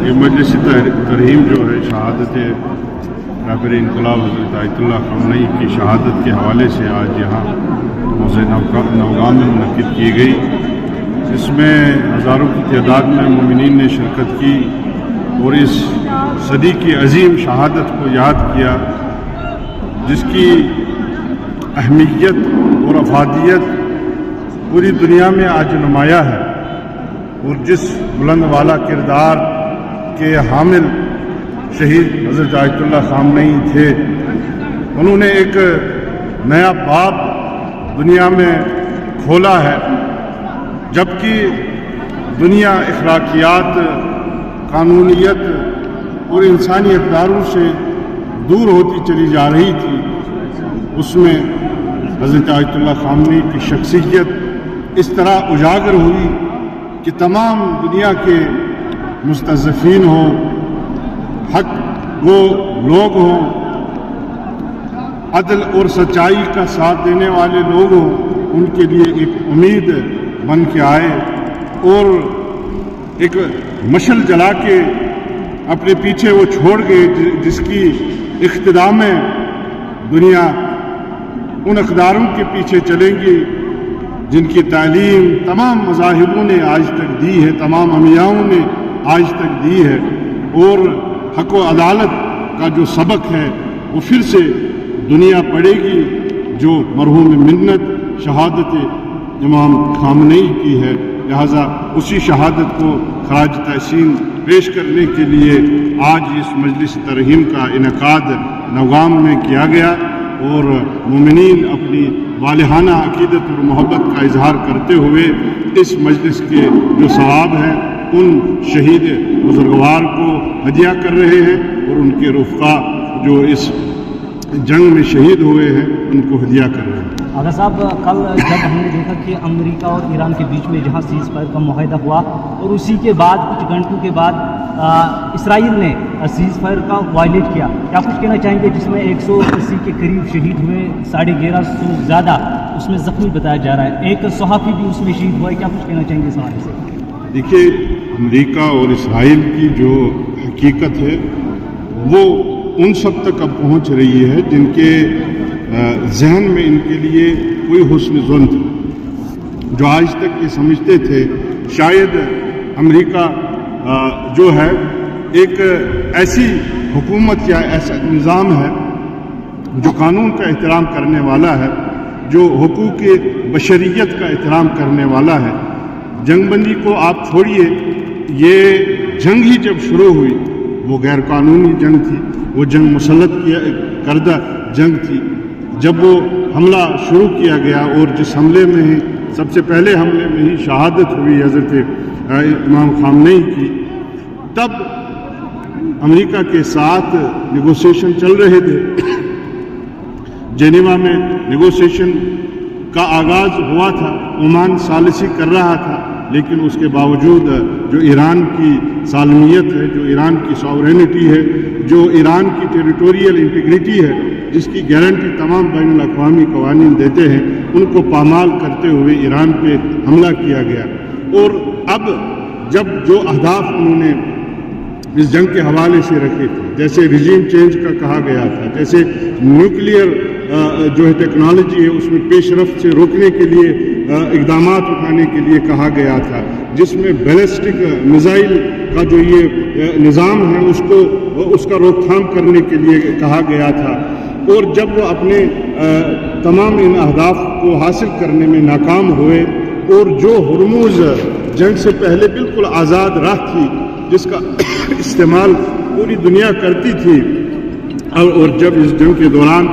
یہ مجلس ترحیم جو ہے شہادت رہبر انقلاب حضرت آیت اللہ خامنئی کی شہادت کے حوالے سے آج یہاں موضع نوگام میں منعقد کی گئی. اس میں ہزاروں کی تعداد میں مومنین نے شرکت کی اور اس صدی کی عظیم شہادت کو یاد کیا جس کی اہمیت اور افادیت پوری دنیا میں آج نمایاں ہے اور جس بلند والا کردار کے حامل شہید حضرت آیت اللہ خامنئی تھے. انہوں نے ایک نیا باب دنیا میں کھولا ہے. جبکہ دنیا اخلاقیات، قانونیت اور انسانی اقداروں سے دور ہوتی چلی جا رہی تھی، اس میں حضرت آیت اللہ خامنئی کی شخصیت اس طرح اجاگر ہوئی کہ تمام دنیا کے مستضعفین ہوں، حق وہ لوگ ہوں، عدل اور سچائی کا ساتھ دینے والے لوگ ہوں، ان کے لیے ایک امید بن کے آئے اور ایک مشعل جلا کے اپنے پیچھے وہ چھوڑ گئے جس کی اقتدا میں دنیا ان اقداروں کے پیچھے چلیں گی جن کی تعلیم تمام مذاہبوں نے آج تک دی ہے، تمام امیاؤں نے آج تک دی ہے، اور حق و عدالت کا جو سبق ہے وہ پھر سے دنیا پڑھے گی جو مرحوم منت شہادت امام خامنئی کی ہے. لہذا اسی شہادت کو خراج تحسین پیش کرنے کے لیے آج اس مجلس ترحیم کا انعقاد نوگام میں کیا گیا اور مومنین اپنی والہانہ عقیدت اور محبت کا اظہار کرتے ہوئے اس مجلس کے جو ثواب ہیں ان شہید بزرگوار کو ہدیہ کر رہے ہیں اور ان کے رفقا جو اس جنگ میں شہید ہوئے ہیں ان کو ہدیہ کر رہے ہیں. آغا صاحب، کل جب ہم نے دیکھا کہ امریکہ اور ایران کے بیچ میں جہاں سیز فائر کا معاہدہ ہوا اور اسی کے بعد کچھ گھنٹوں کے بعد اسرائیل نے سیز فائر کا وائلیٹ کیا، کیا کچھ کہنا چاہیں گے؟ جس میں 180 کے قریب شہید ہوئے، 1150 زیادہ اس میں زخمی بتایا جا رہا ہے، ایک صحافی بھی اس میں شہید ہوا ہے. کیا کچھ کہنا چاہیں گے اس حوالے سے؟ دیکھیے، امریکہ اور اسرائیل کی جو حقیقت ہے وہ ان سب تک اب پہنچ رہی ہے جن کے ذہن میں ان کے لیے کوئی حسن ظن تھا، جو آج تک یہ سمجھتے تھے شاید امریکہ جو ہے ایک ایسی حکومت یا ایسا نظام ہے جو قانون کا احترام کرنے والا ہے، جو حقوق بشریت کا احترام کرنے والا ہے. جنگ بندی کو آپ چھوڑیے، یہ جنگ ہی جب شروع ہوئی وہ غیر قانونی جنگ تھی، وہ جنگ مسلط کردہ جنگ تھی. جب وہ حملہ شروع کیا گیا اور جس حملے میں ہی سب سے پہلے حملے میں ہی شہادت ہوئی حضرت امام خامنئی کی، تب امریکہ کے ساتھ نیگوسیشن چل رہے تھے. جنیوا میں نیگوسیشن کا آغاز ہوا تھا، عمان ثالثی کر رہا تھا، لیکن اس کے باوجود جو ایران کی سالمیت ہے، جو ایران کی ساورینٹی ہے، جو ایران کی ٹیریٹوریل انٹیگریٹی ہے، جس کی گارنٹی تمام بین الاقوامی قوانین دیتے ہیں، ان کو پامال کرتے ہوئے ایران پہ حملہ کیا گیا. اور اب جب جو اہداف انہوں نے اس جنگ کے حوالے سے رکھے تھے، جیسے ریجیم چینج کا کہا گیا تھا، جیسے نیوکلیئر جو ہے ٹیکنالوجی ہے اس میں پیش رفت سے روکنے کے لیے اقدامات اٹھانے کے لیے کہا گیا تھا، جس میں بیلسٹک میزائل کا جو یہ نظام ہے اس کا روک تھام کرنے کے لیے کہا گیا تھا. اور جب وہ اپنے تمام ان اہداف کو حاصل کرنے میں ناکام ہوئے اور جو ہرموز جنگ سے پہلے بالکل آزاد راہ تھی جس کا استعمال پوری دنیا کرتی تھی، اور جب اس جنگ کے دوران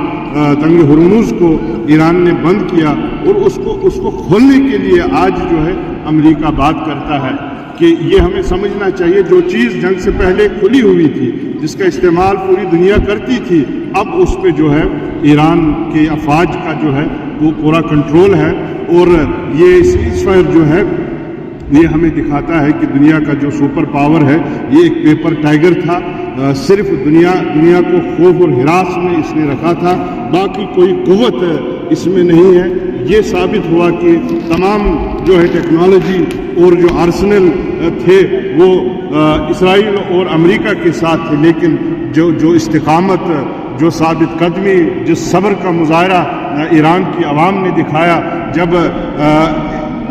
تنگ ہرموز کو ایران نے بند کیا اور اس کو کھولنے کے لیے آج جو ہے امریکہ بات کرتا ہے کہ یہ ہمیں سمجھنا چاہیے جو چیز جنگ سے پہلے کھلی ہوئی تھی، جس کا استعمال پوری دنیا کرتی تھی، اب اس پہ جو ہے ایران کے افواج کا جو ہے وہ پورا کنٹرول ہے. اور یہ سیز فائر جو ہے یہ ہمیں دکھاتا ہے کہ دنیا کا جو سپر پاور ہے یہ ایک پیپر ٹائیگر تھا، صرف دنیا کو خوف اور ہراس میں اس نے رکھا تھا، باقی کوئی قوت اس میں نہیں ہے. یہ ثابت ہوا کہ تمام جو ہے ٹیکنالوجی اور جو آرسنل تھے وہ اسرائیل اور امریکہ کے ساتھ تھے، لیکن جو استقامت، جو ثابت قدمی، جس صبر کا مظاہرہ ایران کی عوام نے دکھایا، جب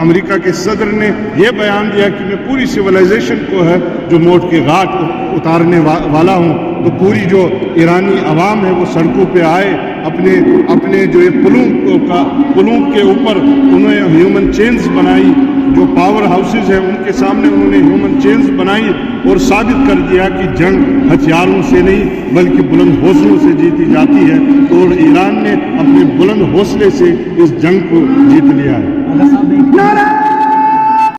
امریکہ کے صدر نے یہ بیان دیا کہ میں پوری سویلائزیشن کو ہے جو موت کے گھاٹ اتارنے والا ہوں، تو پوری جو ایرانی عوام ہے وہ سڑکوں پہ آئے، اپنے جو یہ پلوں کے اوپر انہوں نے ہیومن چینز بنائی، جو پاور ہاؤسز ہیں ان کے سامنے انہوں نے ہیومن چینز بنائی اور ثابت کر دیا کہ جنگ ہتھیاروں سے نہیں بلکہ بلند حوصلوں سے جیتی جاتی ہے، اور ایران نے اپنے بلند حوصلے سے اس جنگ کو جیت لیا ہے۔